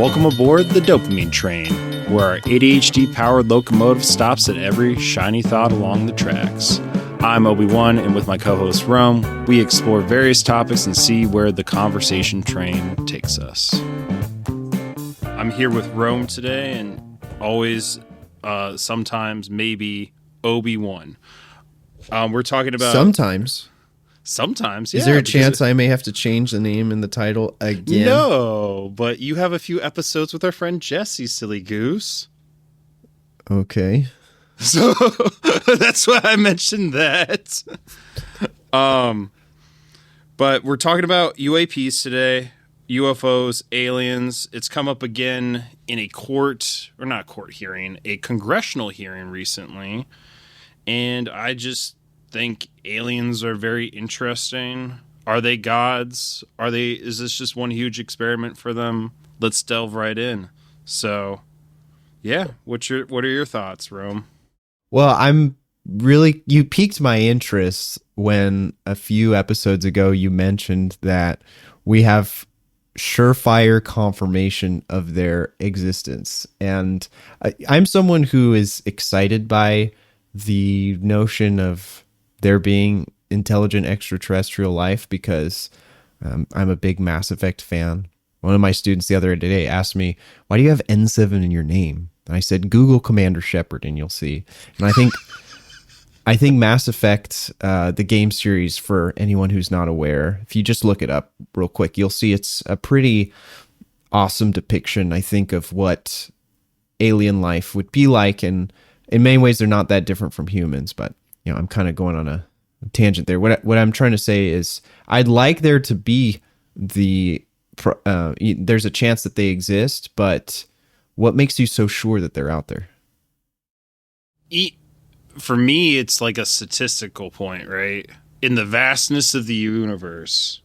Welcome aboard the Dopamine Train, where our ADHD-powered locomotive stops at every shiny thought along the tracks. I'm Obee Won, and with my co-host Rome, we explore various topics and see where the conversation train takes us. I'm here with Rome today, and always, sometimes, maybe, Obee Won. We're talking about... Sometimes, yeah. Is there a chance I may have to change the name and the title again? No, but you have a few episodes with our friend Jesse, silly goose. Okay. So that's why I mentioned that. But we're talking about UAPs today, UFOs, aliens. It's come up again in a congressional hearing recently. And I just think aliens are very interesting. Are they gods? Is this just one huge experiment for them? Let's delve right in. So, yeah, what are your thoughts, Rome? Well, you piqued my interest when a few episodes ago you mentioned that we have surefire confirmation of their existence. And I'm someone who is excited by the notion of there being intelligent extraterrestrial life because I'm a big Mass Effect fan. One of my students the other day asked me, why do you have N7 in your name? And I said, Google Commander Shepard and you'll see. And I think Mass Effect, the game series, for anyone who's not aware, if you just look it up real quick, you'll see it's a pretty awesome depiction, I think, of what alien life would be like. And in many ways, they're not that different from humans, but I'm kind of going on a tangent there. What I'm trying to say is I'd like there to be there's a chance that they exist, but what makes you so sure that they're out there? For me, it's like a statistical point, right? In the vastness of the universe,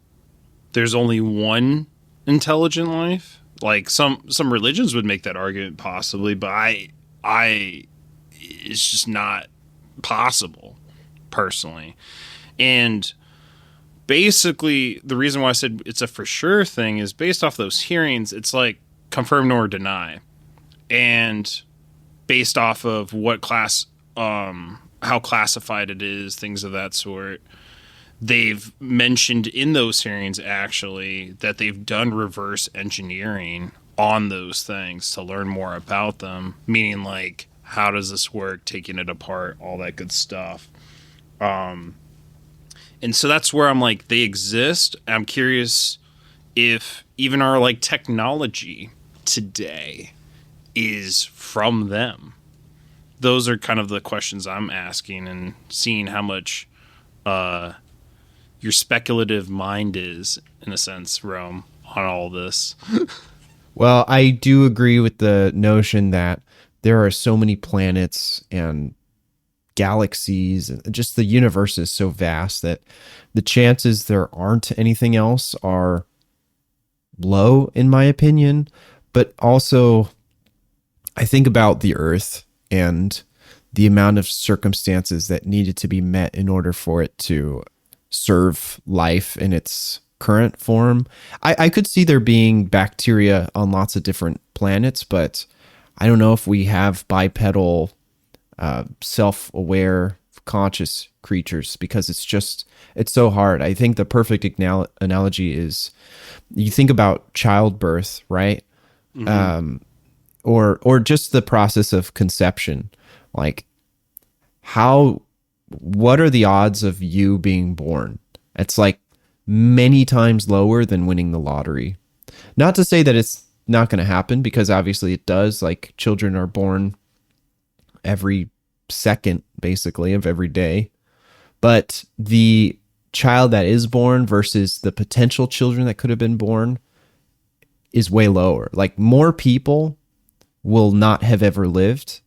there's only one intelligent life. Like some religions would make that argument possibly, but it's just not possible personally. And basically the reason why I said it's a for sure thing is based off those hearings. It's like confirm nor deny, and based off of what class, how classified it is, things of that sort. They've mentioned in those hearings actually that they've done reverse engineering on those things to learn more about them, meaning like, how does this work? Taking it apart, all that good stuff. And so that's where I'm like, they exist. I'm curious if even our like technology today is from them. Those are kind of the questions I'm asking and seeing how much your speculative mind is, in a sense, Rome, on all this. Well, I do agree with the notion that there are so many planets and galaxies, and just the universe is so vast that the chances there aren't anything else are low, in my opinion. But also, I think about the Earth and the amount of circumstances that needed to be met in order for it to serve life in its current form. I could see there being bacteria on lots of different planets, but I don't know if we have bipedal, self-aware, conscious creatures, because it's so hard. I think the perfect analogy is you think about childbirth, right? Mm-hmm. Or just the process of conception. Like, what are the odds of you being born? It's like many times lower than winning the lottery. Not to say that it's not going to happen, because obviously it does. Like, children are born every second, basically, of every day. But the child that is born versus the potential children that could have been born is way lower. Like, more people will not have ever lived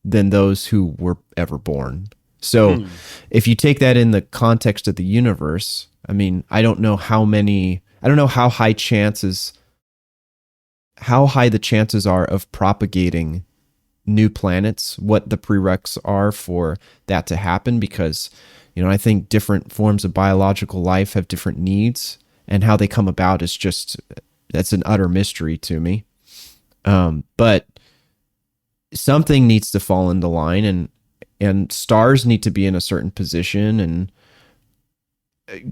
than those who were ever born. So if you take that in the context of the universe, I mean, I don't know how high the chances are of propagating new planets, what the prereqs are for that to happen, because, I think different forms of biological life have different needs, and how they come about is that's an utter mystery to me. But something needs to fall into line, and stars need to be in a certain position, and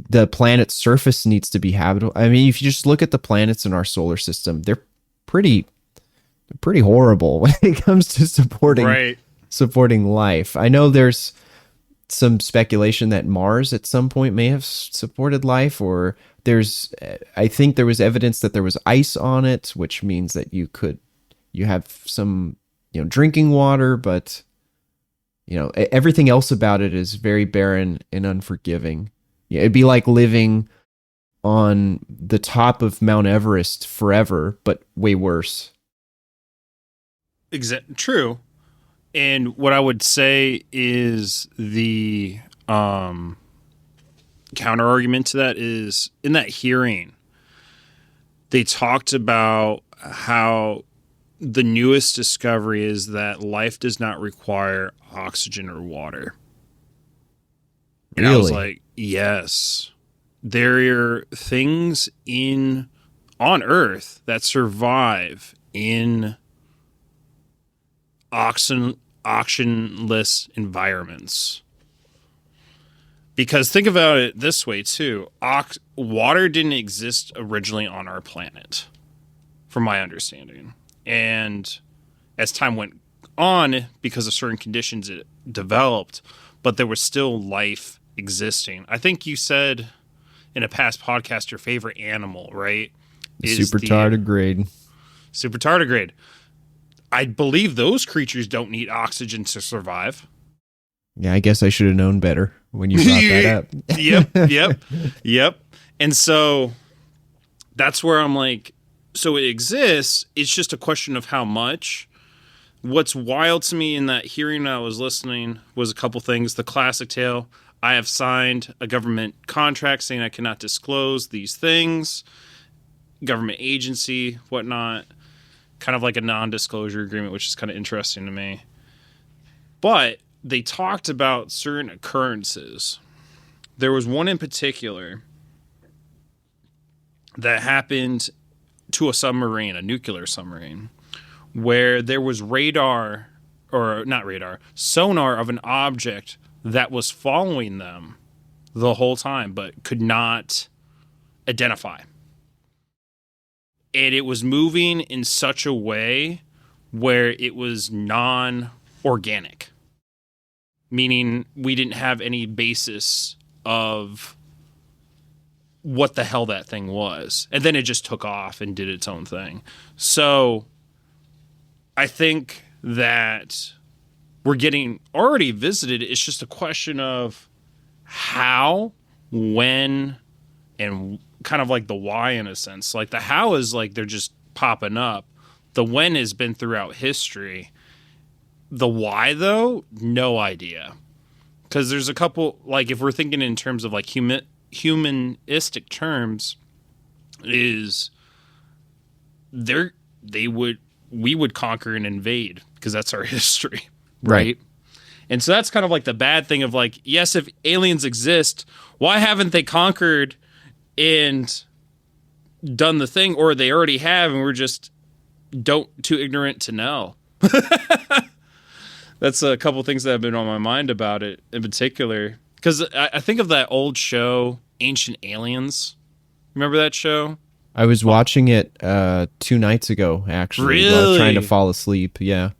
the planet's surface needs to be habitable. I mean, if you just look at the planets in our solar system, they're pretty horrible when it comes to Right. supporting life. I know there's some speculation that Mars at some point may have supported life, or I think there was evidence that there was ice on it, which means that you have some, drinking water, but everything else about it is very barren and unforgiving. Yeah, it'd be like living on the top of Mount Everest forever, but way worse. True. And what I would say is the counter argument to that is, in that hearing, they talked about how the newest discovery is that life does not require oxygen or water. And Really? I was like, yes. There are things on Earth that survive in oxygenless environments. Because think about it this way too. Water didn't exist originally on our planet, from my understanding. And as time went on, because of certain conditions, it developed, but there was still life existing. I think you said in a past podcast your favorite animal, right? Super tardigrade. Super tardigrade. I believe those creatures don't need oxygen to survive. Yeah, I guess I should have known better when you brought that up. Yep. And so that's where I'm like, so it exists. It's just a question of how much. What's wild to me in that hearing I was listening was a couple things. The classic tale: I have signed a government contract saying I cannot disclose these things. Government agency, whatnot. Kind of like a non-disclosure agreement, which is kind of interesting to me. But they talked about certain occurrences. There was one in particular that happened to a submarine, a nuclear submarine, where there was sonar of an object that was following them the whole time, but could not identify. And it was moving in such a way where it was non-organic, meaning we didn't have any basis of what the hell that thing was. And then it just took off and did its own thing. So I think that we're getting already visited. It's just a question of how, when, and kind of like the why in a sense. Like the how is like they're just popping up. The when has been throughout history. The why, though, no idea. Because there's a couple, like if we're thinking in terms of like humanistic terms, is we would conquer and invade because that's our history, right? And so that's kind of like the bad thing of like, yes, if aliens exist, why haven't they conquered and done the thing, or they already have and we're just too ignorant to know? That's a couple things that have been on my mind about it in particular. Because I think of that old show, Ancient Aliens. Remember that show? I was watching it 2 nights ago, actually. Really? While I was trying to fall asleep, yeah.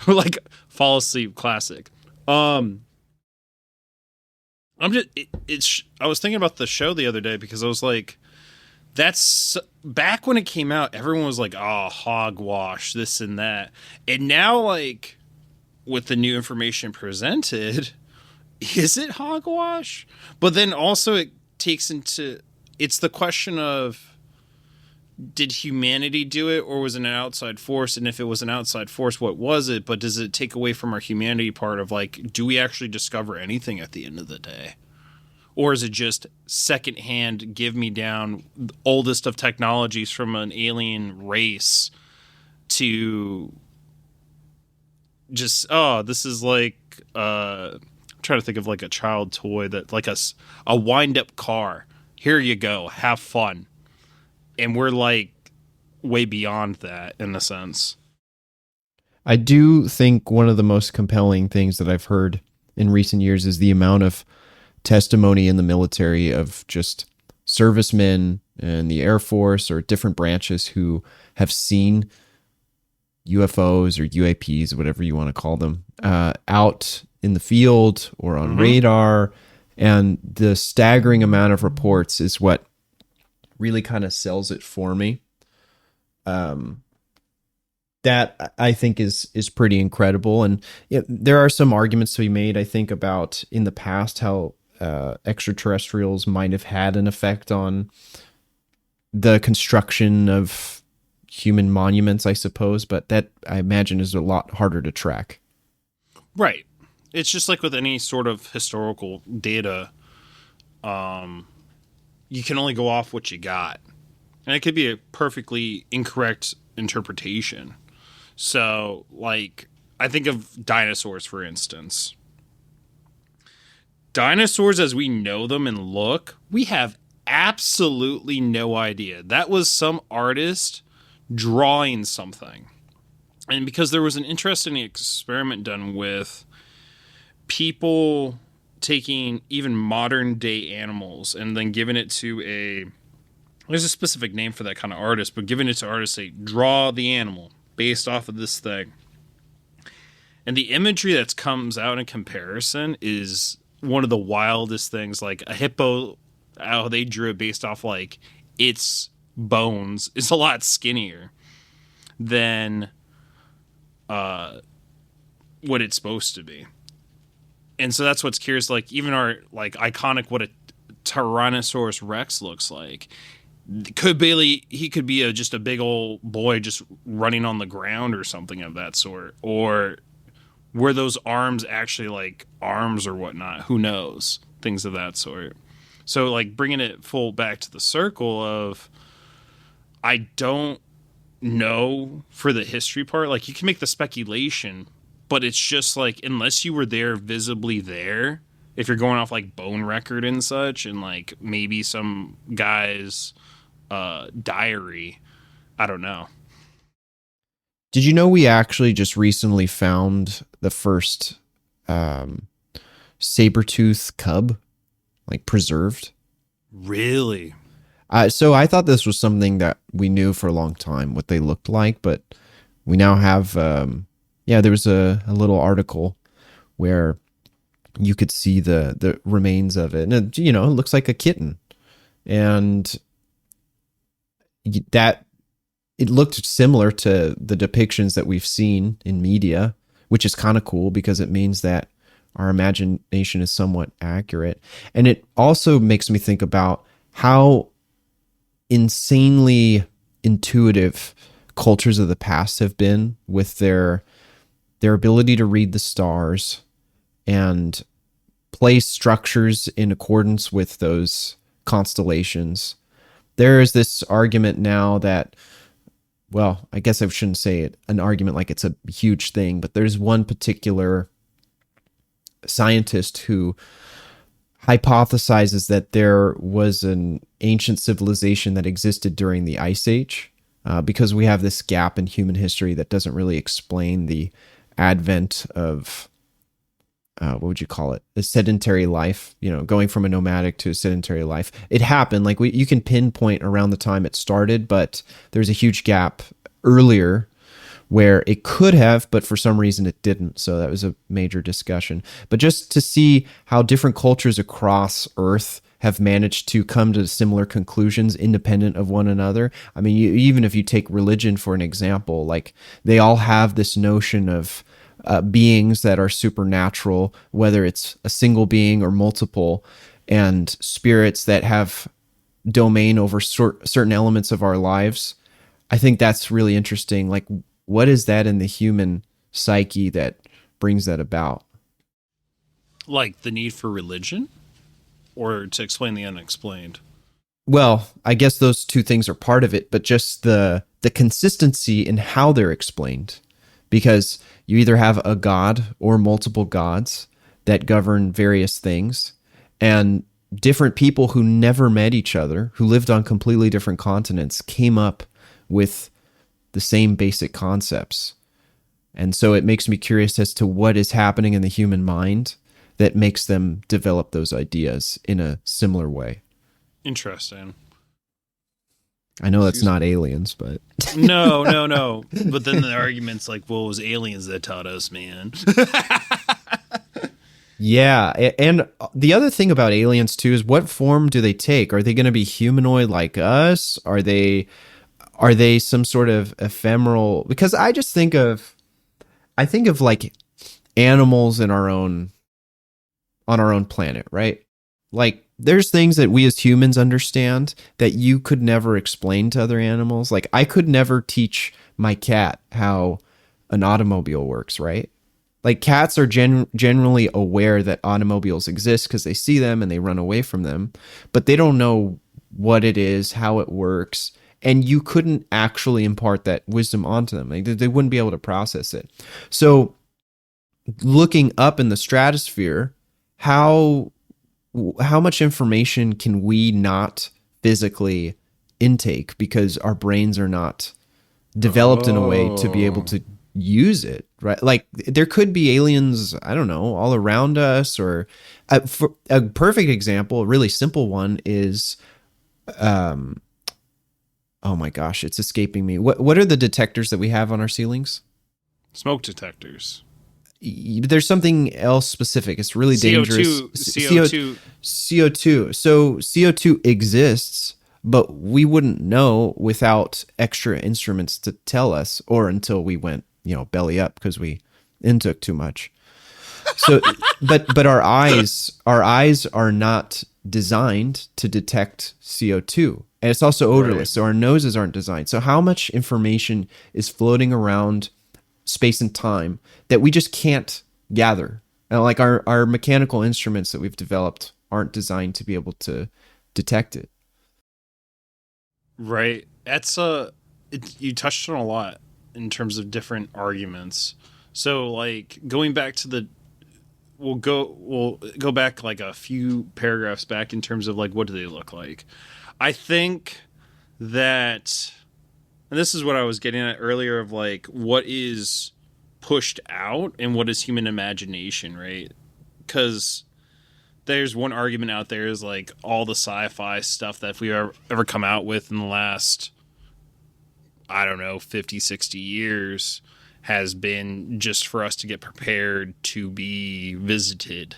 Like, fall asleep classic. I was thinking about the show the other day because I was like, that's back when it came out, everyone was like, oh, hogwash, this and that. And now, like, with the new information presented, is it hogwash? But then also it takes it's the question of, did humanity do it, or was it an outside force? And if it was an outside force, what was it? But does it take away from our humanity part of like, do we actually discover anything at the end of the day? Or is it just secondhand, give me down the oldest of technologies from an alien race to just, oh, this is like, I'm trying to think of like a child toy that like a wind up car. Here you go. Have fun. And we're like way beyond that in a sense. I do think one of the most compelling things that I've heard in recent years is the amount of testimony in the military of just servicemen in the Air Force or different branches who have seen UFOs or UAPs, whatever you want to call them, out in the field or on radar. And the staggering amount of reports is what really kind of sells it for me. That I think is pretty incredible. And there are some arguments to be made, I think, about in the past how extraterrestrials might have had an effect on the construction of human monuments, I suppose, but that I imagine is a lot harder to track. Right. It's just like with any sort of historical data, you can only go off what you got. And it could be a perfectly incorrect interpretation. So, like, I think of dinosaurs, for instance. Dinosaurs as we know them and look, we have absolutely no idea. That was some artist drawing something. And because there was an interesting experiment done with people taking even modern day animals and then giving it to there's a specific name for that kind of artist, but giving it to artists, say, draw the animal based off of this thing. And the imagery that comes out in comparison is one of the wildest things. Like a hippo, how they drew it based off like its bones is a lot skinnier than what it's supposed to be. And so that's what's curious. Like even our like iconic what a Tyrannosaurus Rex looks like. He could be just a big old boy just running on the ground or something of that sort. Or were those arms actually like arms or whatnot? Who knows? Things of that sort. So like bringing it full back to the circle of, I don't know for the history part. Like you can make the speculation, but it's just like, unless you were there visibly there, if you're going off like bone record and such, and like maybe some guy's diary, I don't know. Did you know we actually just recently found the first saber-tooth cub, like preserved? Really? So I thought this was something that we knew for a long time, what they looked like, but we now have, there was a little article where you could see the remains of it. And, it looks like a kitten. And that it looked similar to the depictions that we've seen in media, which is kind of cool because it means that our imagination is somewhat accurate. And it also makes me think about how insanely intuitive cultures of the past have been with their ability to read the stars and place structures in accordance with those constellations. There is this argument now that, well, I guess I shouldn't say it, an argument like it's a huge thing, but there's one particular scientist who hypothesizes that there was an ancient civilization that existed during the Ice Age, because we have this gap in human history that doesn't really explain the advent of what would you call it? A sedentary life, going from a nomadic to a sedentary life. It happened, like you can pinpoint around the time it started, but there's a huge gap earlier where it could have, but for some reason it didn't. So that was a major discussion. But just to see how different cultures across Earth have managed to come to similar conclusions independent of one another. I mean, even if you take religion for an example, like they all have this notion of beings that are supernatural, whether it's a single being or multiple, and spirits that have domain over certain elements of our lives. I think that's really interesting. Like, what is that in the human psyche that brings that about? Like the need for religion? Or to explain the unexplained? Well, I guess those two things are part of it, but just the consistency in how they're explained. Because you either have a god or multiple gods that govern various things, and different people who never met each other, who lived on completely different continents, came up with the same basic concepts. And so it makes me curious as to what is happening in the human mind that makes them develop those ideas in a similar way. Interesting. I know that's not aliens, but no. But then the argument's like, well, it was aliens that taught us, man. yeah. And the other thing about aliens too is, what form do they take? Are they going to be humanoid like us? Are they some sort of ephemeral? Because I think of like animals on our own planet, right? Like, there's things that we as humans understand that you could never explain to other animals. Like, I could never teach my cat how an automobile works, right? Like, cats are generally aware that automobiles exist because they see them and they run away from them, but they don't know what it is, how it works, and you couldn't actually impart that wisdom onto them. Like, they wouldn't be able to process it. So, looking up in the stratosphere, how much information can we not physically intake because our brains are not developed in a way to be able to use it, right? Like, there could be aliens, I don't know, all around us. Or for a perfect example, a really simple one is, oh my gosh, it's escaping me. What are the detectors that we have on our ceilings? Smoke detectors. There's something else specific. It's really dangerous. CO2. CO2. So CO2 exists, but we wouldn't know without extra instruments to tell us, or until we went, belly up because we intook too much. So, but our eyes are not designed to detect CO2, and it's also odorless. Right. So our noses aren't designed. So how much information is floating around space and time that we just can't gather? And like our mechanical instruments that we've developed aren't designed to be able to detect it. Right. That's you touched on a lot in terms of different arguments. So like going back to we'll go back like a few paragraphs back in terms of like, what do they look like? I think that, and this is what I was getting at earlier, of like, what is pushed out and what is human imagination, right? Because there's one argument out there is like all the sci-fi stuff that we ever come out with in the last, I don't know, 50, 60 years has been just for us to get prepared to be visited.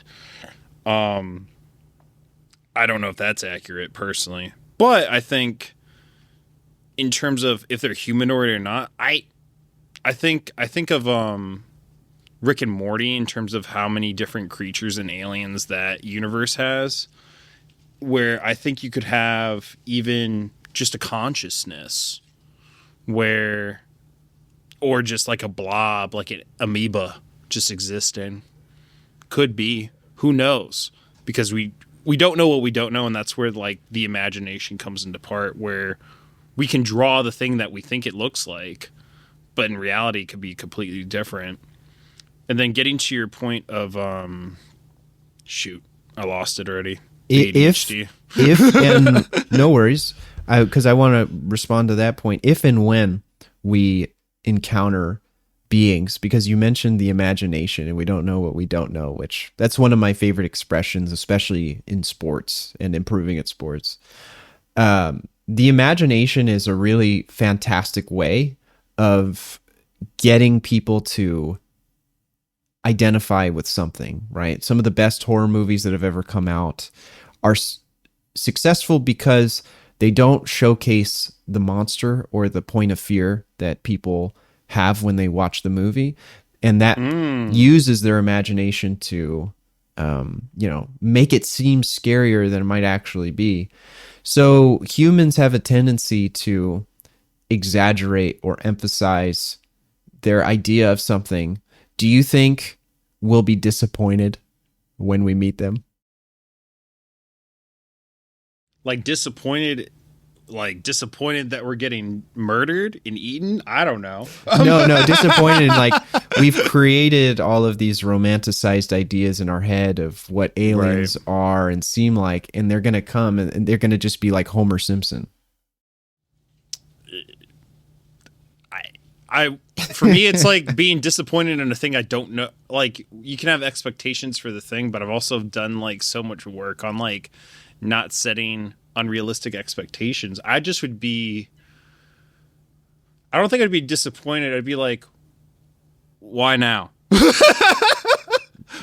I don't know if that's accurate personally, but I think in terms of if they're humanoid or not, I think of Rick and Morty in terms of how many different creatures and aliens that universe has, where I think you could have even just a consciousness where, or just like a blob, like an amoeba just existing. Could be. Who knows? Because we don't know what we don't know, and that's where like the imagination comes into part, where we can draw the thing that we think it looks like, but in reality it could be completely different. And then getting to your point of, shoot, I lost it already. ADHD. If and no worries, because I want to respond to that point. If and when we encounter beings, because you mentioned the imagination and we don't know what we don't know, which that's one of my favorite expressions, especially in sports and improving at sports. The imagination is a really fantastic way of getting people to identify with something, right? Some of the best horror movies that have ever come out are successful because they don't showcase the monster or the point of fear that people have when they watch the movie, and that uses their imagination to make it seem scarier than it might actually be. So humans have a tendency to exaggerate or emphasize their idea of something. Do you think we'll be disappointed when we meet them? Like disappointed that we're getting murdered and eaten? I don't know. No, disappointed in like we've created all of these romanticized ideas in our head of what aliens are and seem like, and they're going to come and they're going to just be like Homer Simpson. I for me it's like being disappointed in a thing I don't know. Like you can have expectations for the thing, but I've also done like so much work on like not setting unrealistic expectations. I just would be I don't think I'd be disappointed. I'd be like, why now?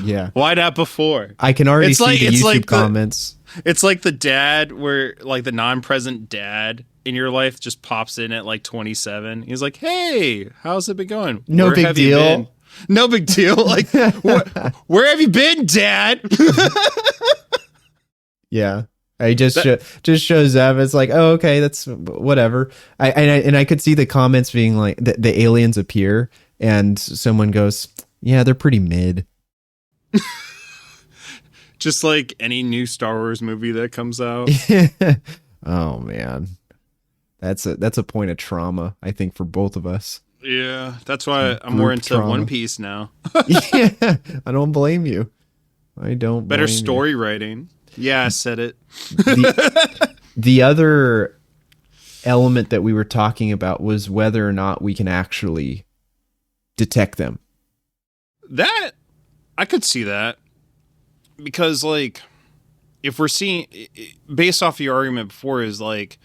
Yeah. Why not before? I can already It's see like- the it's YouTube like the- comments. It's like the dad where like the non-present dad in your life just pops in at like 27. He's like, "Hey, how's it been going? No Where big have you deal." been?" No big deal. Like, where have you been, Dad? Yeah. I just shows up. It's like, oh, okay, that's whatever. I could see the comments being like, the aliens appear, and someone goes, "Yeah, they're pretty mid." Just like any new Star Wars movie that comes out. Oh man, that's a point of trauma, I think, for both of us. Yeah, that's why I'm more Group into trauma. One Piece now. Yeah, I don't blame you. I don't. Better blame you. story writing. Yeah, I said it. The other element that we were talking about was whether or not we can actually detect them. That I could see that because like if we're seeing based off your argument before is like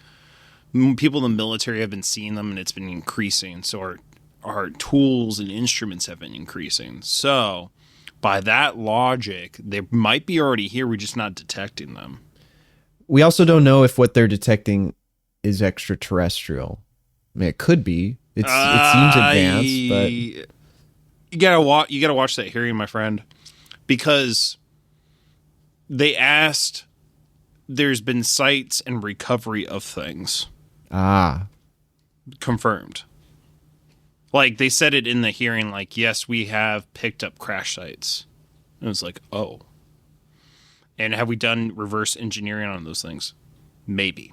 people in the military have been seeing them and it's been increasing, so our tools and instruments have been increasing. So by that logic, they might be already here, we're just not detecting them. We also don't know if what they're detecting is extraterrestrial. I mean, it could be. It seems advanced, but you gotta watch that hearing, my friend, because they asked. There's been sites and recovery of things confirmed. Like they said it in the hearing. Like, yes, we have picked up crash sites. And it was like, oh. And have we done reverse engineering on those things? Maybe.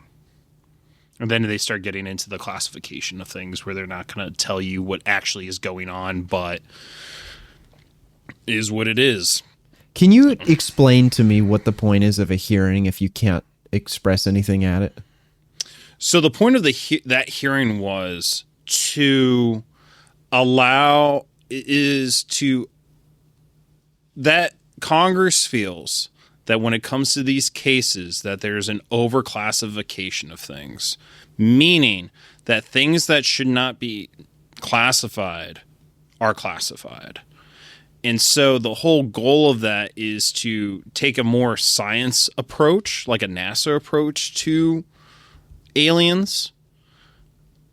And then they start getting into the classification of things where they're not going to tell you what actually is going on, but is what it is. Can you explain to me what the point is of a hearing if you can't express anything at it? So the point of that hearing was to allow that Congress feels that when it comes to these cases that there's an overclassification of things, meaning that things that should not be classified are classified. And so the whole goal of that is to take a more science approach, like a NASA approach to aliens.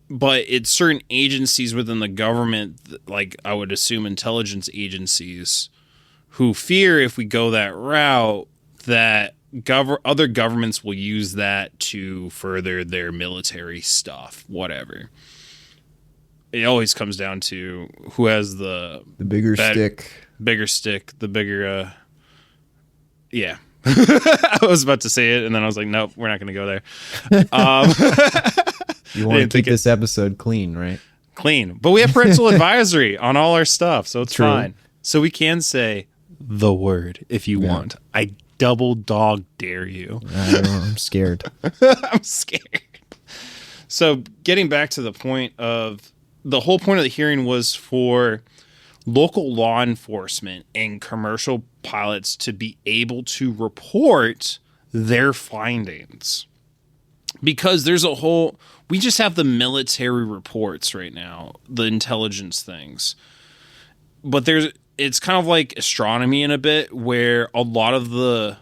But it's certain agencies within the government, like I would assume intelligence agencies, who fear if we go that route that other governments will use that to further their military stuff, whatever. It always comes down to who has the bigger stick. Bigger stick, the bigger, yeah. I was about to say it, and then I was like, nope, we're not going to go there. You want to keep this episode clean, right? Clean. But we have parental advisory on all our stuff, so it's True. fine. So we can say the word if you want. I double dog dare you. I don't know, I'm scared. I'm scared. So getting back to the point of the whole point of the hearing was for local law enforcement and commercial pilots to be able to report their findings. Because there's we just have the military reports right now, the intelligence things. But it's kind of like astronomy in a bit, where a lot of the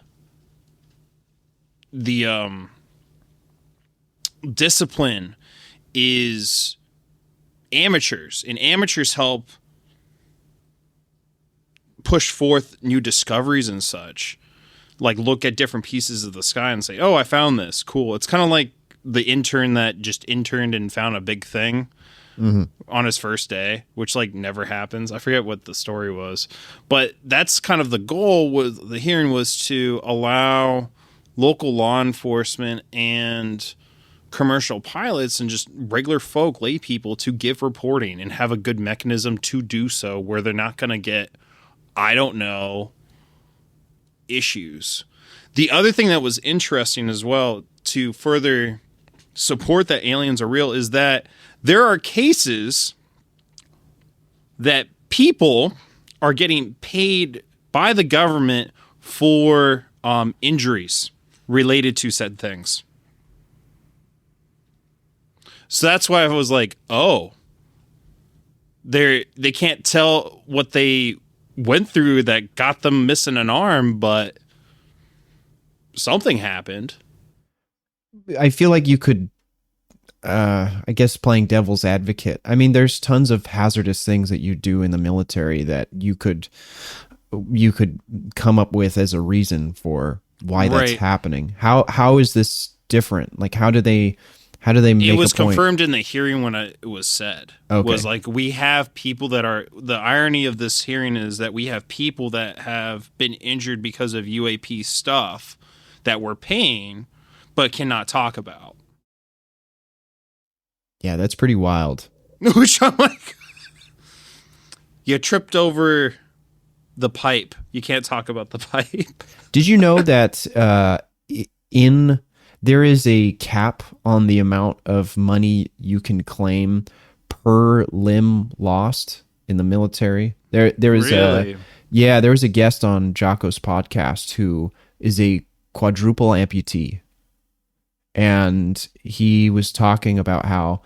discipline is amateurs, and amateurs help push forth new discoveries and such. Like look at different pieces of the sky and say, oh, I found this. Cool. It's kind of like the intern that just interned and found a big thing on his first day, which like never happens. I forget what the story was, but that's kind of the goal with the hearing, was to allow local law enforcement and commercial pilots and just regular folk, lay people, to give reporting and have a good mechanism to do so, where they're not going to get, I don't know, issues. The other thing that was interesting as well, to further support that aliens are real is that there are cases that people are getting paid by the government for injuries related to said things. So that's why I was like, oh, they can't tell what they went through that got them missing an arm, but something happened. I feel like you could, I guess, playing devil's advocate. I mean, there's tons of hazardous things that you do in the military that you could come up with as a reason for why that's Right. happening. How is this different? Like, how do they make It was a point? confirmed in the hearing when it was said. Okay. Was like, we have people that are, the irony of this hearing is that we have people that have been injured because of UAP stuff that we're paying but cannot talk about. Yeah, that's pretty wild. Which I'm like, you tripped over the pipe. You can't talk about the pipe. Did you know that there is a cap on the amount of money you can claim per limb lost in the military? There is Really? there was a guest on Jocko's podcast who is a quadruple amputee. And he was talking about how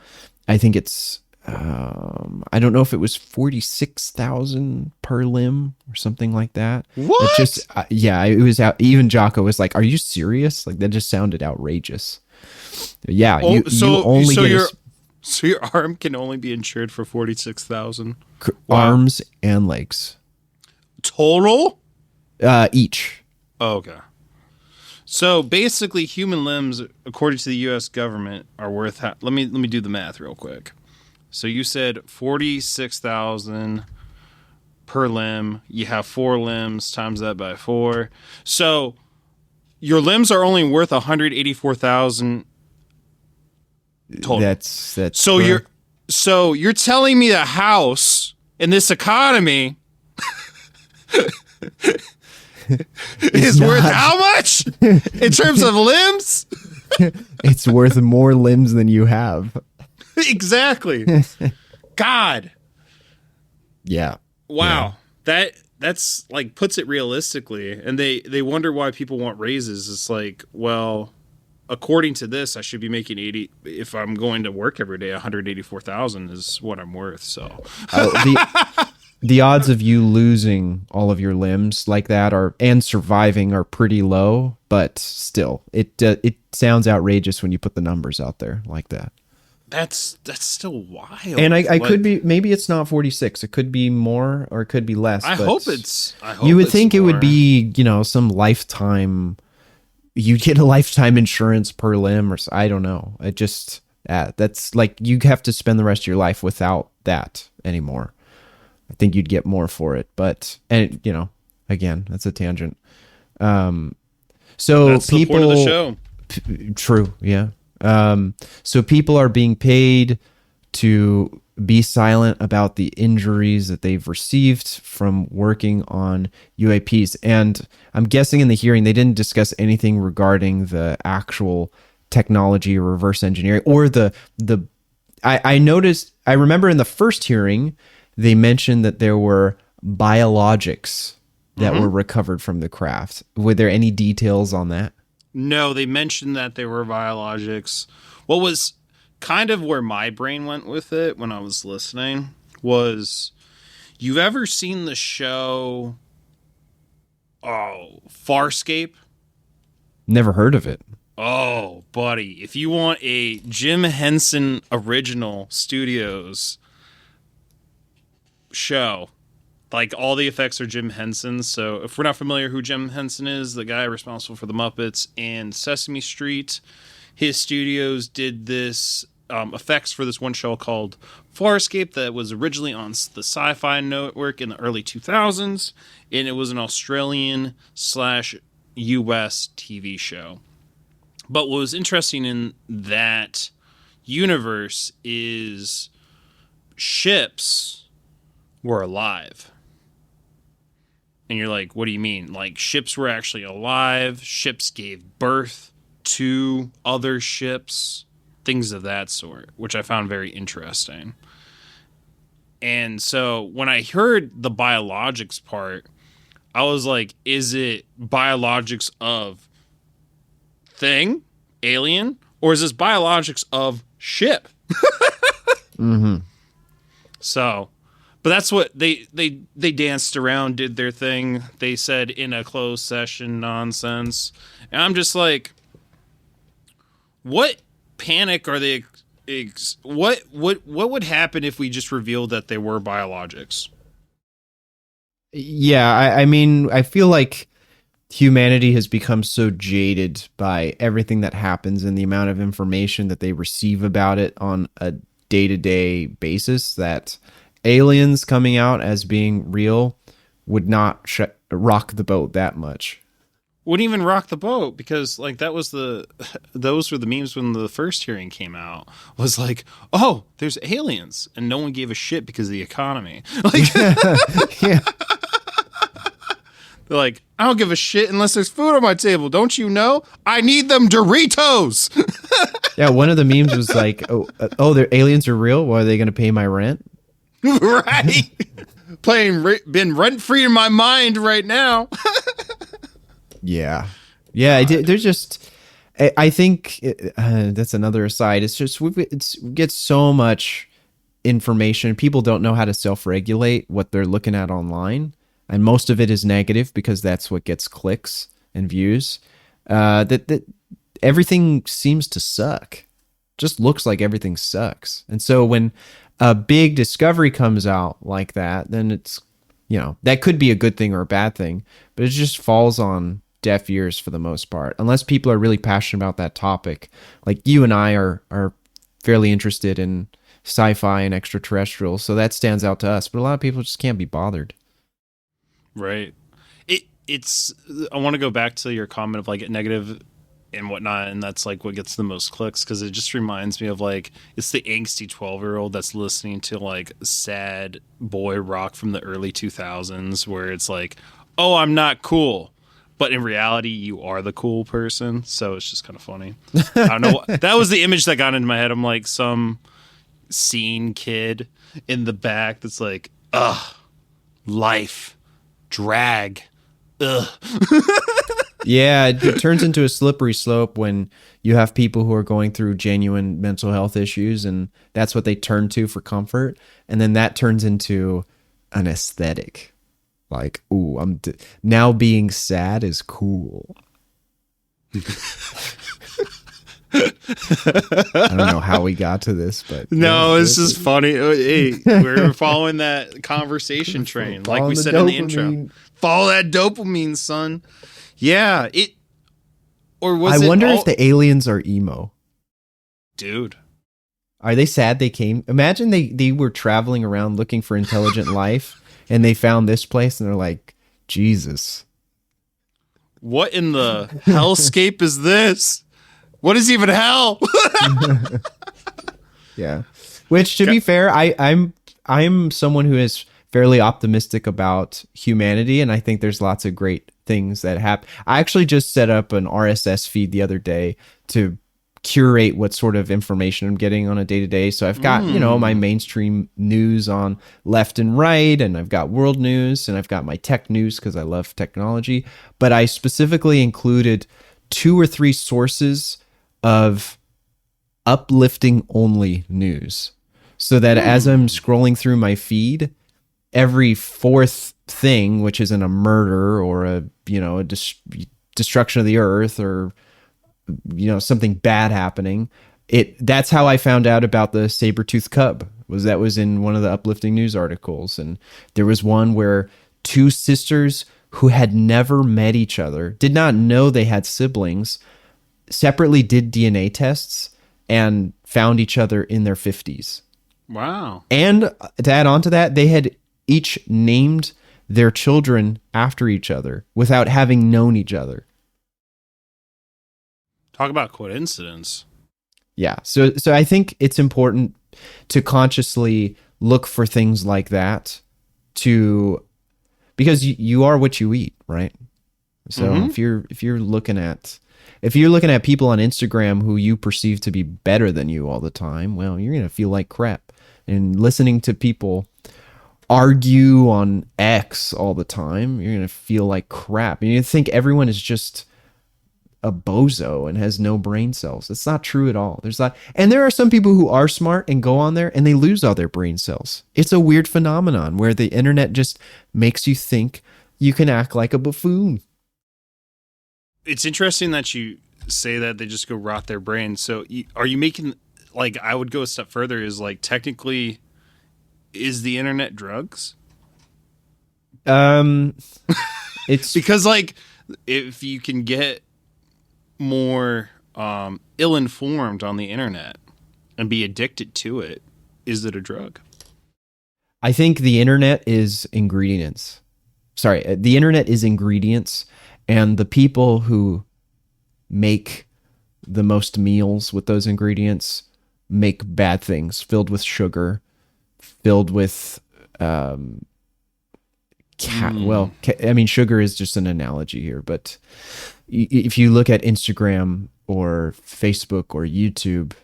I think it's I don't know if it was 46,000 per limb or something like that. What? It just it was out. Even Jocko was like, "Are you serious?" Like that just sounded outrageous. Yeah, you only get so your arm can only be insured for 46,000 arms and legs total each. Oh, okay. So basically, human limbs, according to the U.S. government, are worth. Let me do the math real quick. So you said 46,000 per limb. You have 4 limbs. Times that by 4. So your limbs are only worth 184,000 total. That's so correct. you're telling me a house in this economy is worth how much in terms of limbs? It's worth more limbs than you have. Exactly. God. Yeah. Wow. That's like puts it realistically, and they wonder why people want raises. It's like, well, according to this, I should be making 80 if I'm going to work every day. 184,000 is what I'm worth. So the odds of you losing all of your limbs like that and surviving are pretty low, but still, it sounds outrageous when you put the numbers out there like that. that's still wild. And I could be, maybe it's not 46. It could be more or it could be less. I but hope it's. you would think it would more. be, some lifetime. You get a lifetime insurance per limb, or I don't know. It just that's like you have to spend the rest of your life without that anymore. I think you'd get more for it, but again, that's a tangent. So That's the people, point of the show. True, yeah. So people are being paid to be silent about the injuries that they've received from working on UAPs. And I'm guessing in the hearing, they didn't discuss anything regarding the actual technology or reverse engineering or I noticed, I remember in the first hearing, they mentioned that there were biologics that were recovered from the craft. Were there any details on that? No, they mentioned that they were biologics. What was kind of where my brain went with it when I was listening was, you've ever seen the show Farscape? Never heard of it. Oh, buddy, if you want a Jim Henson original studios show, like all the effects are Jim Henson. So if we're not familiar who Jim Henson is, the guy responsible for the Muppets and Sesame Street, his studios did this effects for this one show called Farscape that was originally on the Sci-Fi Network in the early 2000s, and it was an Australian/US TV show. But what was interesting in that universe is ships were alive. And you're like, what do you mean? Like, ships were actually alive. Ships gave birth to other ships. things of that sort, which I found very interesting. And so when I heard the biologics part, I was like, is it biologics of thing, alien, or is this biologics of ship? So, but that's what they danced around, did their thing. They said in a closed session nonsense. And I'm just like, what panic are they what would happen if we just revealed that they were biologics? Yeah, I mean, I feel like humanity has become so jaded by everything that happens and the amount of information that they receive about it on a day-to-day basis that aliens coming out as being real would not rock the boat that much. Wouldn't even rock the boat, because like those were the memes when the first hearing came out, was like, oh, there's aliens, and no one gave a shit because of the economy. Like, Yeah. they're like, I don't give a shit unless there's food on my table. Don't you know? I need them Doritos. Yeah, one of the memes was like, oh, their aliens are real? Well, are they going to pay my rent? Right? Been rent free in my mind right now. Yeah. They're just, I think that's another aside. It's just, we get so much information. People don't know how to self-regulate what they're looking at online. And most of it is negative because that's what gets clicks and views. That everything seems to suck. Just looks like everything sucks. And so when a big discovery comes out like that, then it's, that could be a good thing or a bad thing, but it just falls on deaf ears for the most part, unless people are really passionate about that topic. Like you and I are fairly interested in sci-fi and extraterrestrial, so that stands out to us, but a lot of people just can't be bothered. Right. It's I want to go back to your comment of like negative and whatnot, and that's like what gets the most clicks, because it just reminds me of like, it's the angsty 12-year-old that's listening to like sad boy rock from the early 2000s, where it's like, oh, I'm not cool, but in reality you are the cool person. So it's just kind of funny. I don't know, that was the image that got into my head. I'm like some scene kid in the back that's like, ugh, life, drag, ugh. Yeah, it turns into a slippery slope when you have people who are going through genuine mental health issues, and that's what they turn to for comfort. And then that turns into an aesthetic. Like, ooh, now being sad is cool. I don't know how we got to this, but no, it's just funny. Hey, we're following that conversation train, like we said in the intro. Follow that dopamine, son. Yeah, I wonder if the aliens are emo. Dude. Are they sad they came? Imagine they were traveling around looking for intelligent life, and they found this place, and they're like, Jesus. What in the hellscape is this? What is even hell? Yeah. Which, to be fair, I'm someone who is fairly optimistic about humanity, and I think there's lots of great things that happen. I actually just set up an RSS feed the other day to curate what sort of information I'm getting on a day-to-day. So I've got, my mainstream news on left and right, and I've got world news, and I've got my tech news because I love technology. But I specifically included 2 or 3 sources of uplifting only news, so that as I'm scrolling through my feed, every 4th thing, which isn't a murder or a destruction of the earth or something bad happening, that's how I found out about the saber-toothed cub. That was in one of the uplifting news articles, and there was one where 2 sisters who had never met each other, did not know they had siblings, separately did DNA tests and found each other in their 50s. Wow. And to add on to that, they had each named their children after each other without having known each other. Talk about coincidence. Yeah. So I think it's important to consciously look for things like that, because you are what you eat, right? So if you're looking at If you're looking at people on Instagram who you perceive to be better than you all the time, well, you're going to feel like crap. And listening to people argue on X all the time, you're going to feel like crap. And you think everyone is just a bozo and has no brain cells. It's not true at all. There's not, and there are some people who are smart and go on there and they lose all their brain cells. It's a weird phenomenon where the internet just makes you think you can act like a buffoon. It's interesting that you say that they just go rot their brains. So are you making, like, I would go a step further, is like, technically, is the internet drugs? It's Because, like, if you can get more ill-informed on the internet and be addicted to it, is it a drug? I think the internet is ingredients. Sorry, the internet is ingredients, and the people who make the most meals with those ingredients make bad things filled with sugar, filled with I mean, sugar is just an analogy here, but if you look at Instagram or Facebook or YouTube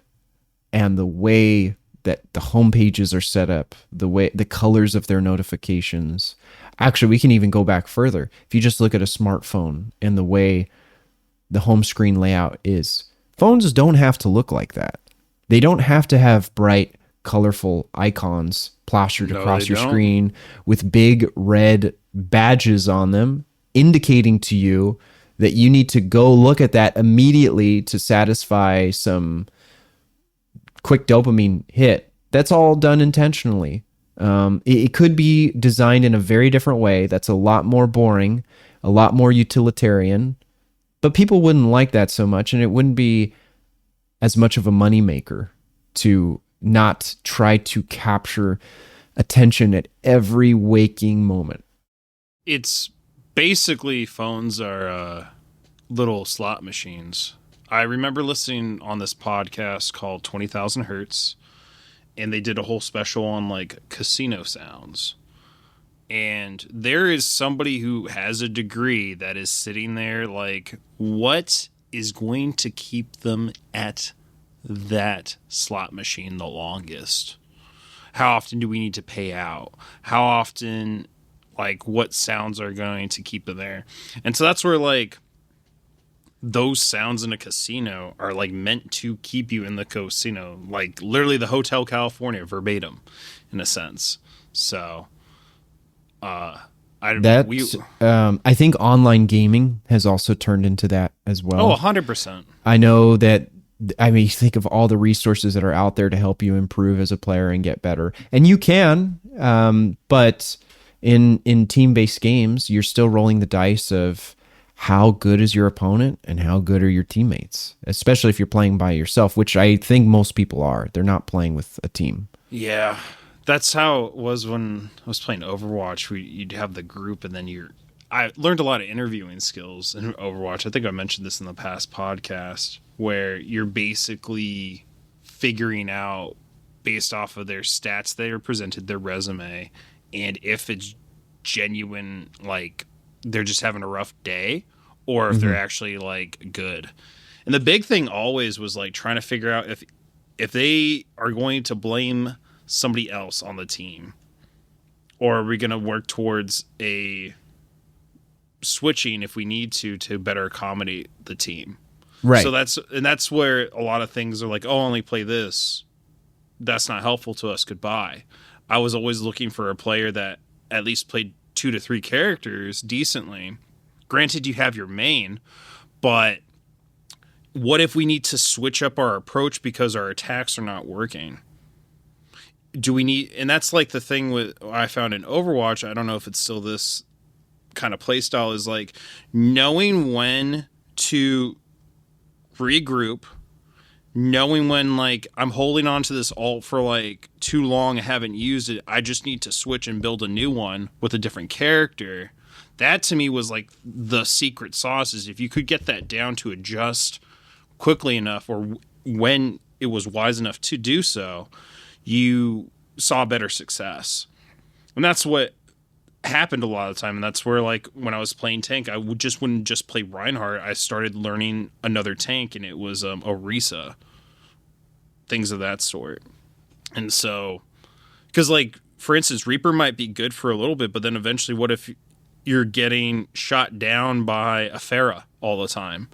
and the way that the homepages are set up, the colors of their notifications, actually, we can even go back further. If you just look at a smartphone and the way the home screen layout is, phones don't have to look like that. They don't have to have bright, colorful icons plastered across your screen with big red badges on them, indicating to you that you need to go look at that immediately to satisfy some quick dopamine hit. That's all done intentionally. It could be designed in a very different way that's a lot more boring, a lot more utilitarian, but people wouldn't like that so much, and it wouldn't be as much of a moneymaker to not try to capture attention at every waking moment. It's basically, phones are little slot machines. I remember listening on this podcast called 20,000 Hertz, and they did a whole special on like casino sounds. And there is somebody who has a degree that is sitting there like, what is going to keep them at that slot machine the longest? How often do we need to pay out? How often, like, what sounds are going to keep them there? And so that's where, like, those sounds in a casino are, like, meant to keep you in the casino. Like, literally the Hotel California verbatim, in a sense. So, I think online gaming has also turned into that as well. Oh, 100%. I know that. I mean, think of all the resources that are out there to help you improve as a player and get better. And you can, but in team-based games, you're still rolling the dice of how good is your opponent and how good are your teammates, especially if you're playing by yourself, which I think most people are. They're not playing with a team. Yeah, that's how it was when I was playing Overwatch. You'd have the group, and then I learned a lot of interviewing skills in Overwatch. I think I mentioned this in the past podcast, where you're basically figuring out, based off of their stats they are presented, their resume, and if it's genuine, like they're just having a rough day, or if they're actually like good. And the big thing always was like trying to figure out if they are going to blame somebody else on the team, or are we going to work towards a switching if we need to better accommodate the team. Right. So that's where a lot of things are like, oh, only play this. That's not helpful to us. Goodbye. I was always looking for a player that at least played 2 to 3 characters decently. Granted, you have your main, but what if we need to switch up our approach because our attacks are not working? Do we need, and that's like the thing with I found in Overwatch, I don't know if it's still this kind of play style, is like knowing when to regroup, knowing when like I'm holding on to this ult for like too long, I haven't used it, I just need to switch and build a new one with a different character. That to me was like the secret sauce, is if you could get that down to adjust quickly enough, or when it was wise enough to do so, you saw better success. And that's what happened a lot of the time, and that's where, like, when I was playing tank, wouldn't just play Reinhardt. I started learning another tank, and it was Orisa, things of that sort. And so, because, like, for instance, Reaper might be good for a little bit, but then eventually, what if you're getting shot down by a Pharah all the time?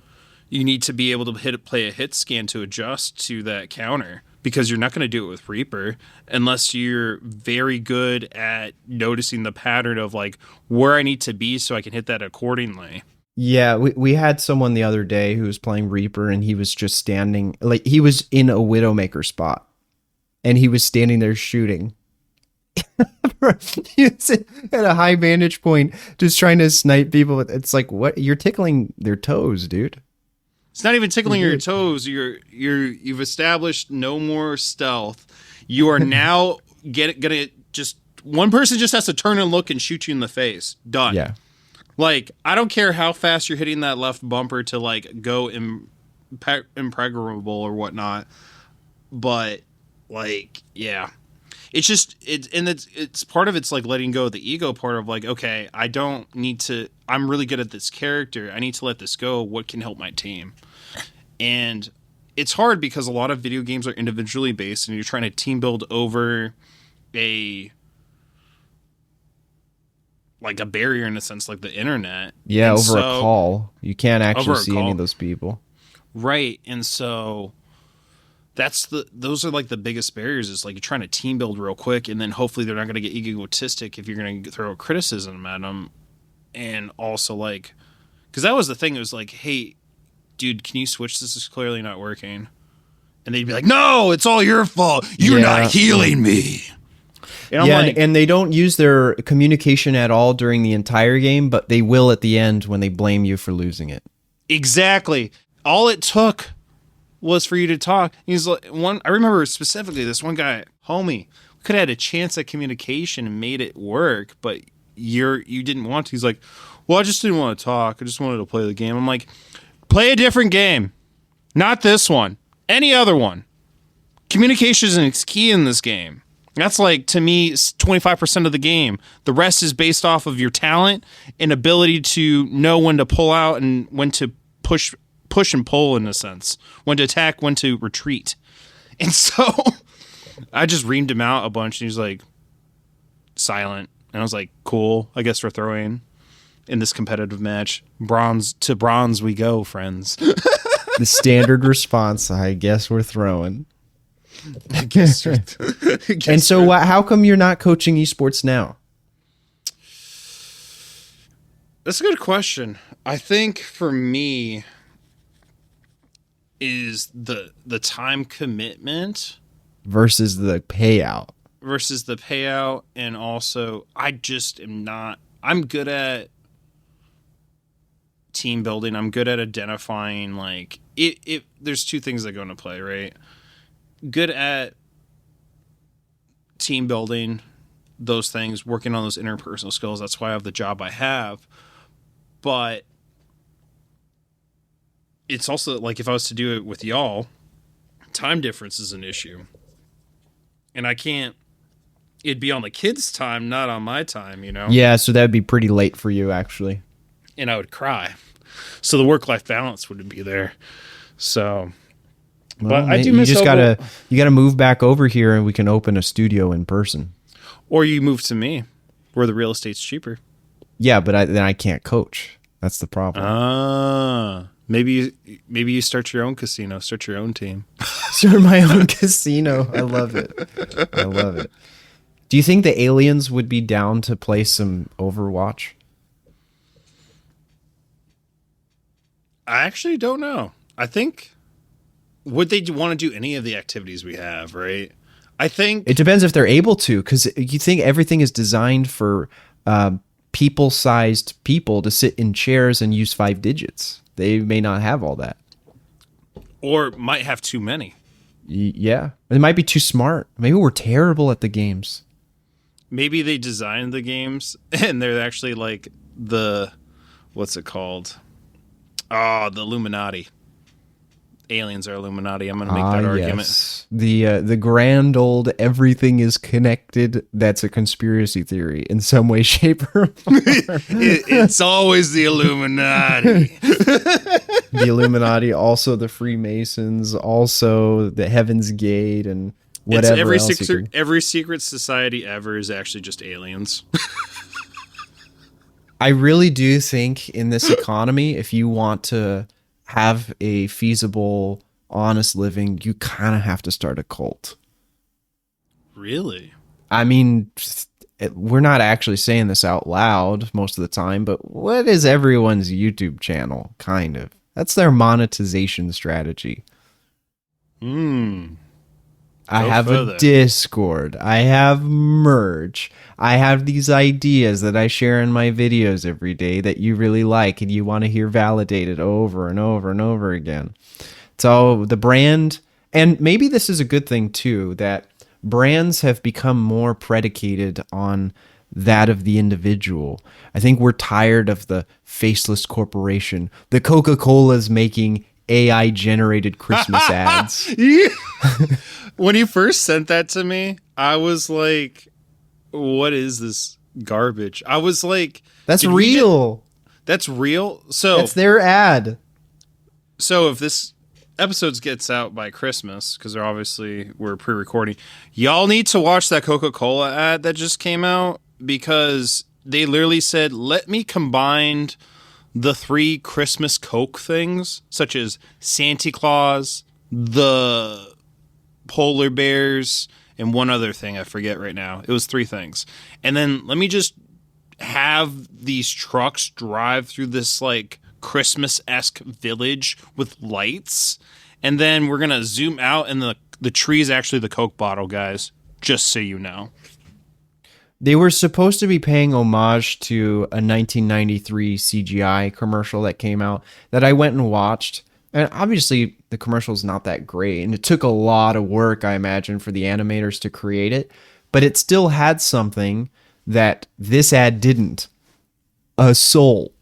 You need to be able to play a hit scan to adjust to that counter, because you're not going to do it with Reaper unless you're very good at noticing the pattern of, like, where I need to be so I can hit that accordingly. Yeah, we had someone the other day who was playing Reaper, and he was just standing, like, he was in a Widowmaker spot, and he was standing there shooting. He was at a high vantage point, just trying to snipe people. It's like, what? You're tickling their toes, dude. It's not even tickling your toes. You've established no more stealth. You are now gonna just, one person just has to turn and look and shoot you in the face. Done. Yeah. Like, I don't care how fast you're hitting that left bumper to, like, go impregnable or whatnot, but, like, yeah. It's just, it's part of it's like letting go of the ego part of, like, okay, I don't need to, I'm really good at this character, I need to let this go. What can help my team? And it's hard because a lot of video games are individually based, and you're trying to team build over a barrier, in a sense, like the internet. Yeah, and over a call. You can't actually see any of those people. Right. And so those are, like, the biggest barriers. Is, like, you're trying to team build real quick, and then hopefully they're not going to get egotistic if you're going to throw a criticism at them. And also, like, because that was the thing. It was like, hey, dude, can you switch? This is clearly not working. And they'd be like, no, it's all your fault. You're not healing me. And yeah, and they don't use their communication at all during the entire game, but they will at the end when they blame you for losing it. Exactly. All it took was for you to talk. He's like, I remember specifically this one guy, homie, could have had a chance at communication and made it work, but you didn't want to. He's like, well, I just didn't want to talk. I just wanted to play the game. I'm like, play a different game. Not this one. Any other one. Communication is key in this game. That's, like, to me, 25% of the game. The rest is based off of your talent and ability to know when to pull out and when to push and pull, in a sense. When to attack, when to retreat. And so I just reamed him out a bunch, and he's like, silent. And I was like, cool. I guess we're throwing in this competitive match. Bronze to bronze we go, friends. The standard response, I guess we're throwing. And so how come you're not coaching esports now? That's a good question. I think for me is the time commitment versus the payout. And also I just am not, I'm good at team building. I'm good at identifying, like, it there's two things that go into play, right? Good at team building, those things, working on those interpersonal skills. That's why I have the job I have. But it's also, like, if I was to do it with y'all, time difference is an issue. And I can't, it'd be on the kids' time, not on my time, you know? Yeah, so that would be pretty late for you, actually. And I would cry. So the work-life balance wouldn't be there. So... Well, but I do miss you gotta move back over here, and we can open a studio in person. Or you move to me, where the real estate's cheaper. Yeah, but then I can't coach. That's the problem. Maybe you start your own casino, start your own team. Start my own casino. I love it. I love it. Do you think the aliens would be down to play some Overwatch? I actually don't know. I think, would they want to do any of the activities we have, right? I think it depends if they're able to, because you think everything is designed for people-sized people to sit in chairs and use 5 digits. They may not have all that. Or might have too many. Yeah. It might be too smart. Maybe we're terrible at the games. Maybe they designed the games and they're actually like the, what's it called? Oh, the Illuminati. aliens are Illuminati. I'm going to make that argument. Yes. The grand old everything is connected. That's a conspiracy theory in some way, shape, or form. It's always the Illuminati. The Illuminati, also the Freemasons, also the Heaven's Gate, and whatever else. Every secret society ever is actually just aliens. I really do think in this economy, if you want to have a feasible, honest living, you kind of have to start a cult. Really? I mean, we're not actually saying this out loud most of the time, but what is everyone's YouTube channel? Kind of. That's their monetization strategy. I have a Discord. I have merch. I have these ideas that I share in my videos every day that you really like and you want to hear validated over and over and over again. So the brand, and maybe this is a good thing too, that brands have become more predicated on that of the individual. I think we're tired of the faceless corporation. The Coca-Cola's making AI generated Christmas ads. When you first sent that to me, I was like, what is this garbage? I was like, that's real. That's real? So that's their ad. So if this episode gets out by Christmas, because we're pre-recording, y'all need to watch that Coca-Cola ad that just came out, because they literally said, let me combine the 3 Christmas Coke things, such as Santa Claus, the polar bears, and one other thing I forget right now. It was 3 things. And then let me just have these trucks drive through this like Christmas-esque village with lights. And then we're going to zoom out, and the tree is actually the Coke bottle, guys. Just so you know. They were supposed to be paying homage to a 1993 CGI commercial that came out that I went and watched. And obviously, the commercial's not that great. And it took a lot of work, I imagine, for the animators to create it. But it still had something that this ad didn't. A soul.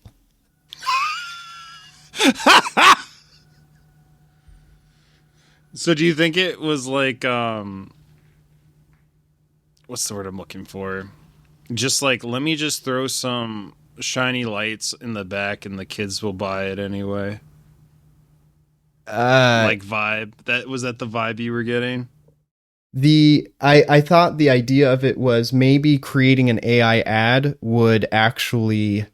So do you think it was like, what's the word I'm looking for? Just like, let me just throw some shiny lights in the back and the kids will buy it anyway? Like vibe? Was that the vibe you were getting? I thought the idea of it was maybe creating an AI ad would actually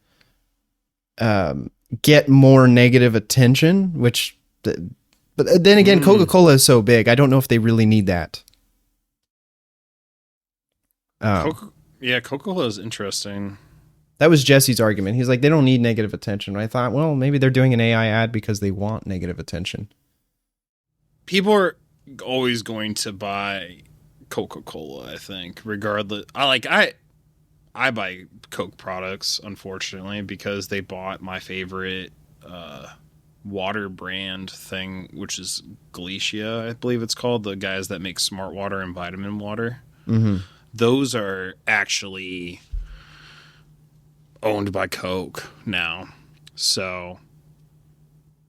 get more negative attention, but then again, Coca-Cola is so big, I don't know if they really need that. Coca-Cola is interesting. That was Jesse's argument. He's like, they don't need negative attention. I thought, well, maybe they're doing an AI ad because they want negative attention. People are always going to buy Coca-Cola, I think, regardless. I buy Coke products, unfortunately, because they bought my favorite water brand thing, which is Glacia, I believe it's called. The guys that make smart water and vitamin water. Mm-hmm. Those are actually owned by Coke now. So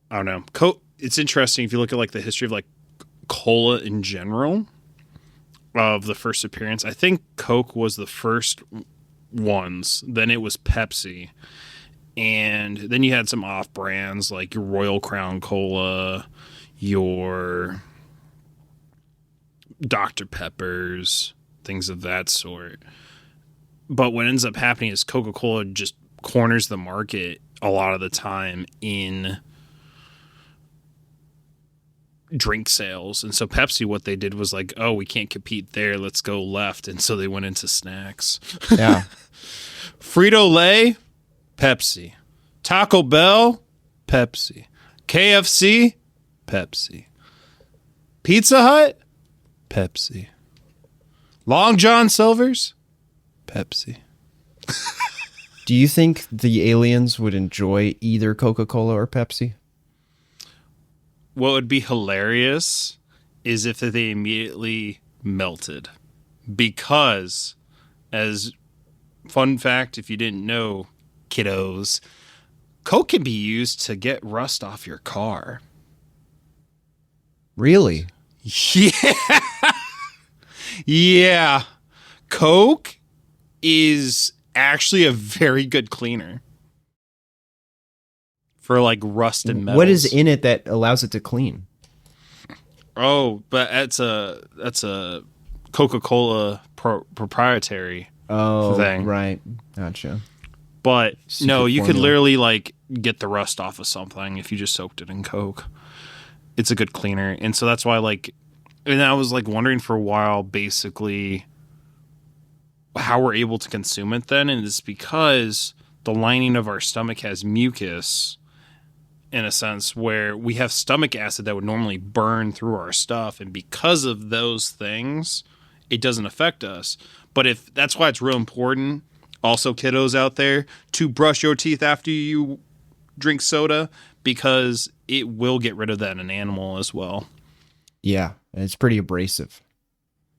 I don't know. Coke, it's interesting if you look at like the history of like cola in general, of the first appearance. I think Coke was the first ones, then it was Pepsi, and then you had some off brands like your Royal Crown Cola, your Dr. Peppers, things of that sort. But what ends up happening is Coca-Cola just corners the market a lot of the time in drink sales. And so Pepsi, what they did was like, oh, we can't compete there, let's go left. And so they went into snacks. Yeah. Frito-Lay, Pepsi. Taco Bell, Pepsi. KFC, Pepsi. Pizza Hut, Pepsi. Long John Silver's, Pepsi. Do you think the aliens would enjoy either Coca-Cola or Pepsi? What would be hilarious is if they immediately melted. Because, as fun fact, if you didn't know, kiddos, Coke can be used to get rust off your car. Really? Yeah. Yeah. Coke is actually a very good cleaner for like rust and metals. What is in it that allows it to clean? Oh, but that's a Coca-Cola proprietary thing. Right. Gotcha. But Secret no, you could formula. literally like get the rust off of something if you just soaked it in Coke. It's a good cleaner. And so that's why and I was like wondering for a while basically how we're able to consume it then, and it's because the lining of our stomach has mucus in a sense where we have stomach acid that would normally burn through our stuff, and because of those things it doesn't affect us. But if that's why it's real important also, kiddos out there, to brush your teeth after you drink soda, because it will get rid of that in an animal as well. Yeah, it's pretty abrasive.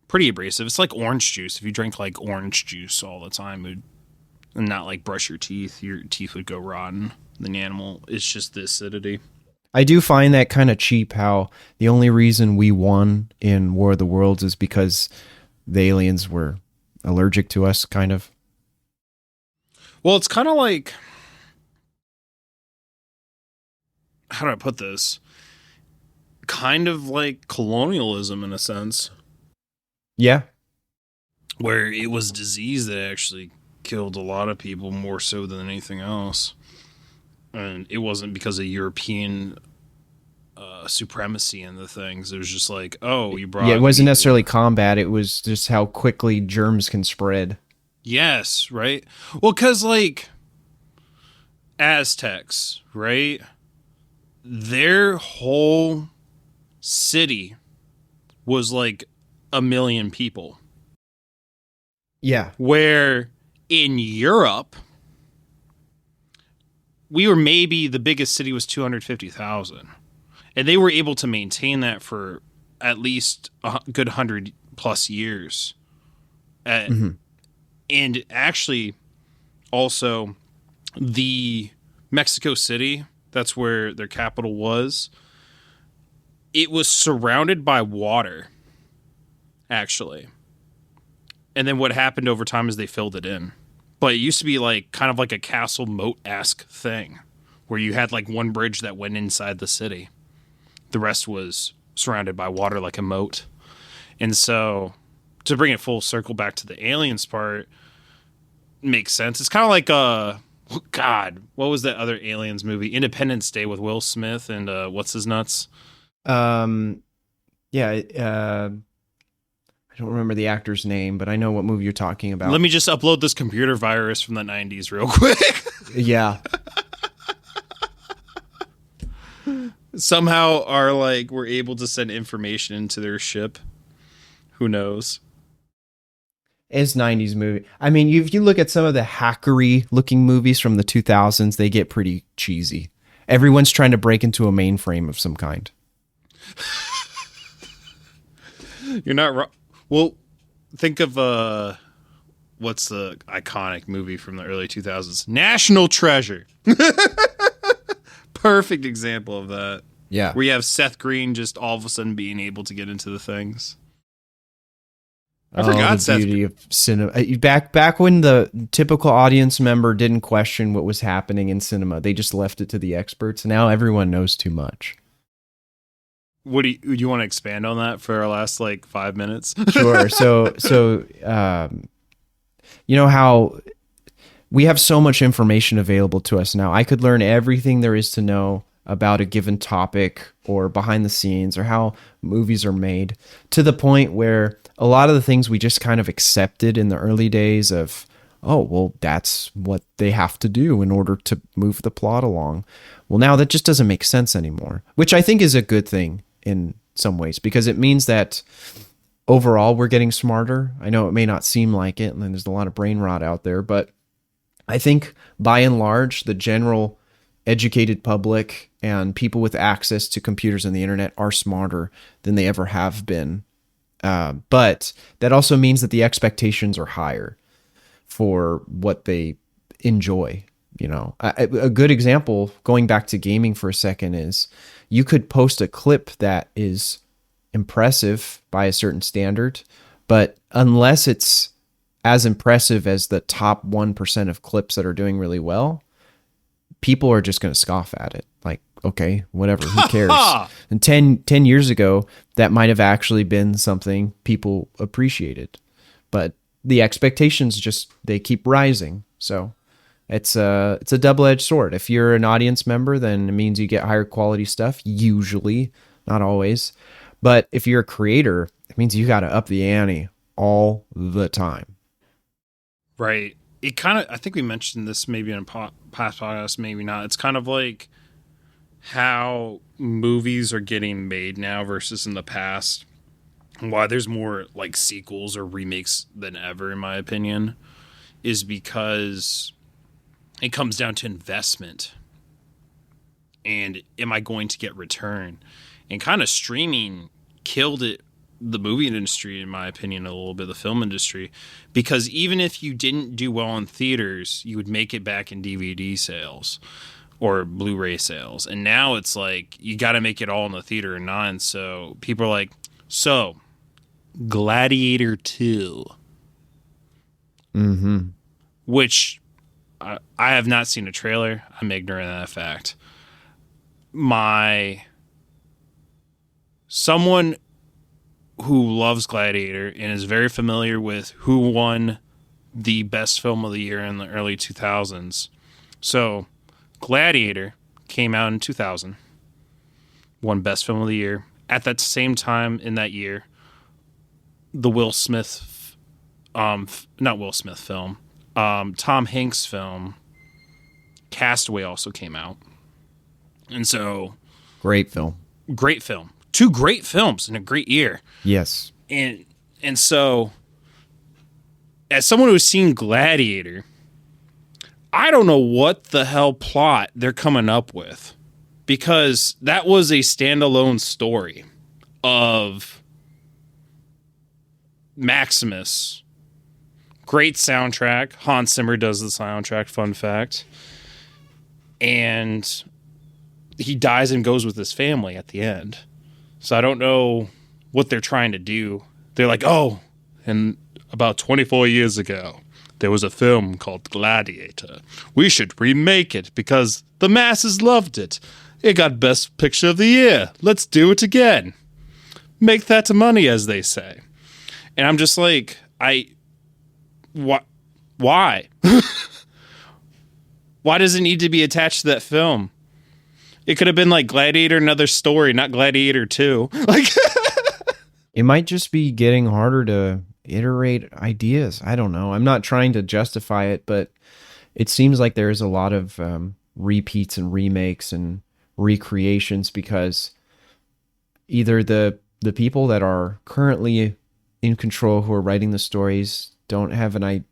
Pretty abrasive. It's like orange juice. If you drink like orange juice all the time and not like brush your teeth would go rotten. The animal, it's just the acidity. I do find that kind of cheap how the only reason we won in War of the Worlds is because the aliens were allergic to us, kind of. Well, it's kind of like, how do I put this? Kind of like colonialism in a sense. Yeah. Where it was disease that actually killed a lot of people more so than anything else. And it wasn't because of European supremacy in the things. It was just like, oh, you brought... Yeah, it wasn't necessarily combat. It was just how quickly germs can spread. Yes, right? Well, because, like, Aztecs, right? Their whole city was, like, 1 million people. Yeah. Where in Europe, we were maybe... the biggest city was 250,000. And they were able to maintain that for at least a good 100+ years. And actually, also, the Mexico City, that's where their capital was, it was surrounded by water, actually. And then what happened over time is they filled it in. But it used to be like kind of like a castle moat-esque thing, where you had like one bridge that went inside the city. The rest was surrounded by water like a moat. And so, to bring it full circle back to the aliens part, makes sense. It's kind of like God, what was that other aliens movie? Independence Day with Will Smith and what's his nuts? Yeah. I don't remember the actor's name, but I know what movie you're talking about. Let me just upload this computer virus from the 90s real quick. Yeah. Somehow we're able to send information into their ship. Who knows? It's 90s movie. I mean, if you look at some of the hackery looking movies from the 2000s, they get pretty cheesy. Everyone's trying to break into a mainframe of some kind. You're not wrong. Well, think of what's the iconic movie from the early 2000s? National Treasure. Perfect example of that. Yeah. Where you have Seth Green just all of a sudden being able to get into the things. I forgot the beauty of cinema. Back when the typical audience member didn't question what was happening in cinema, they just left it to the experts. Now everyone knows too much. What do you want to expand on that for our last 5 minutes? Sure. So you know how we have so much information available to us now. I could learn everything there is to know about a given topic or behind the scenes or how movies are made, to the point where a lot of the things we just kind of accepted in the early days of, oh, well, that's what they have to do in order to move the plot along. Well, now that just doesn't make sense anymore, which I think is a good thing in some ways, because it means that overall we're getting smarter. I know it may not seem like it, and there's a lot of brain rot out there, but I think by and large, the general educated public and people with access to computers and the internet are smarter than they ever have been. But that also means that the expectations are higher for what they enjoy. You know, a good example, going back to gaming for a second, is you could post a clip that is impressive by a certain standard, but unless it's as impressive as the top 1% of clips that are doing really well, people are just going to scoff at it. Like, okay, whatever, who cares? And 10 years ago, that might have actually been something people appreciated. But the expectations just, they keep rising. So it's a double-edged sword. If you're an audience member, then it means you get higher quality stuff, usually, not always. But if you're a creator, it means you got to up the ante all the time. Right. It kind of, I think we mentioned this maybe in a past podcast, maybe not. It's kind of like how movies are getting made now versus in the past. Why there's more like sequels or remakes than ever, in my opinion, is because it comes down to investment. And am I going to get return? And kind of streaming killed it, the movie industry, in my opinion, a little bit, the film industry, because even if you didn't do well in theaters, you would make it back in DVD sales or Blu-ray sales. And now it's like, you got to make it all in the theater or not. And so people are like, so Gladiator 2, which I have not seen a trailer. I'm ignorant of that fact. Someone who loves Gladiator and is very familiar with who won the best film of the year in the early 2000s. So, Gladiator came out in 2000, won best film of the year. At that same time in that year, the Will Smith, not Will Smith film, Tom Hanks film, Castaway also came out. And so... Great film. Great film. Two great films in a great year. Yes. And so, as someone who's seen Gladiator, I don't know what the hell plot they're coming up with, because that was a standalone story of Maximus. Great soundtrack. Hans Zimmer does the soundtrack, fun fact. And he dies and goes with his family at the end. So I don't know what they're trying to do. They're like, oh, and about 24 years ago, there was a film called Gladiator. We should remake it because the masses loved it. It got Best Picture of the Year. Let's do it again. Make that money, as they say. And I'm just like, why? Why does it need to be attached to that film? It could have been like Gladiator, another story, not Gladiator 2. Like, it might just be getting harder to iterate ideas. I don't know. I'm not trying to justify it, but it seems like there's a lot of repeats and remakes and recreations because either the people that are currently in control who are writing the stories don't have an idea.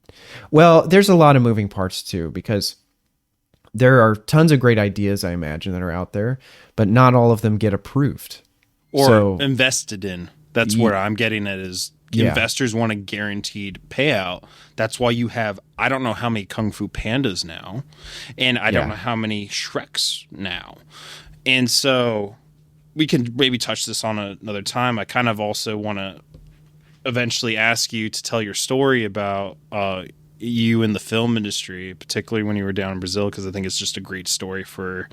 Well, there's a lot of moving parts too, because there are tons of great ideas, I imagine, that are out there, but not all of them get approved. Or invested in. That's where I'm getting at is investors want a guaranteed payout. That's why you have, I don't know how many Kung Fu Pandas now, and I don't know how many Shreks now. And so we can maybe touch this on another time. I kind of also want to eventually ask you to tell your story about you in the film industry, particularly when you were down in Brazil, because I think it's just a great story for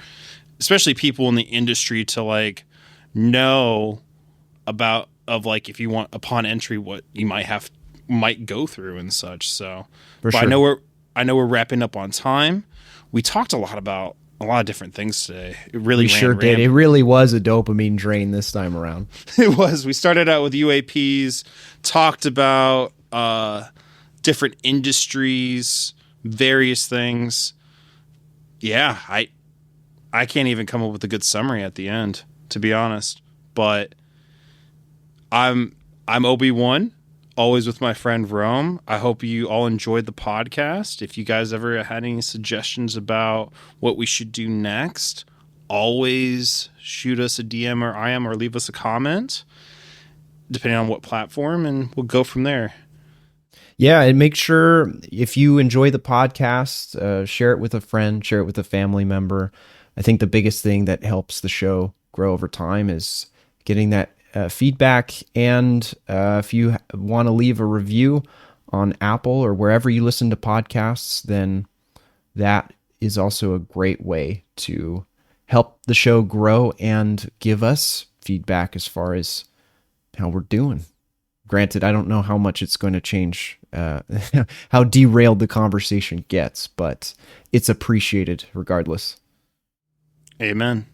especially people in the industry to like know about, of like, if you want upon entry what you might go through and such. So but sure. I know we're wrapping up on time. We talked a lot about a lot of different things today. It really did. It really was a dopamine drain this time around. It was. We started out with UAPs, talked about different industries, various things. Yeah, I can't even come up with a good summary at the end, to be honest. But I'm Obee Won, always with my friend Rome. I hope you all enjoyed the podcast. If you guys ever had any suggestions about what we should do next, always shoot us a DM or IM or leave us a comment, depending on what platform, and we'll go from there. Yeah, and make sure if you enjoy the podcast, share it with a friend, share it with a family member. I think the biggest thing that helps the show grow over time is getting that feedback, and if you want to leave a review on Apple or wherever you listen to podcasts, then that is also a great way to help the show grow and give us feedback as far as how we're doing. Granted, I don't know how much it's going to change, how derailed the conversation gets, but it's appreciated regardless. Amen.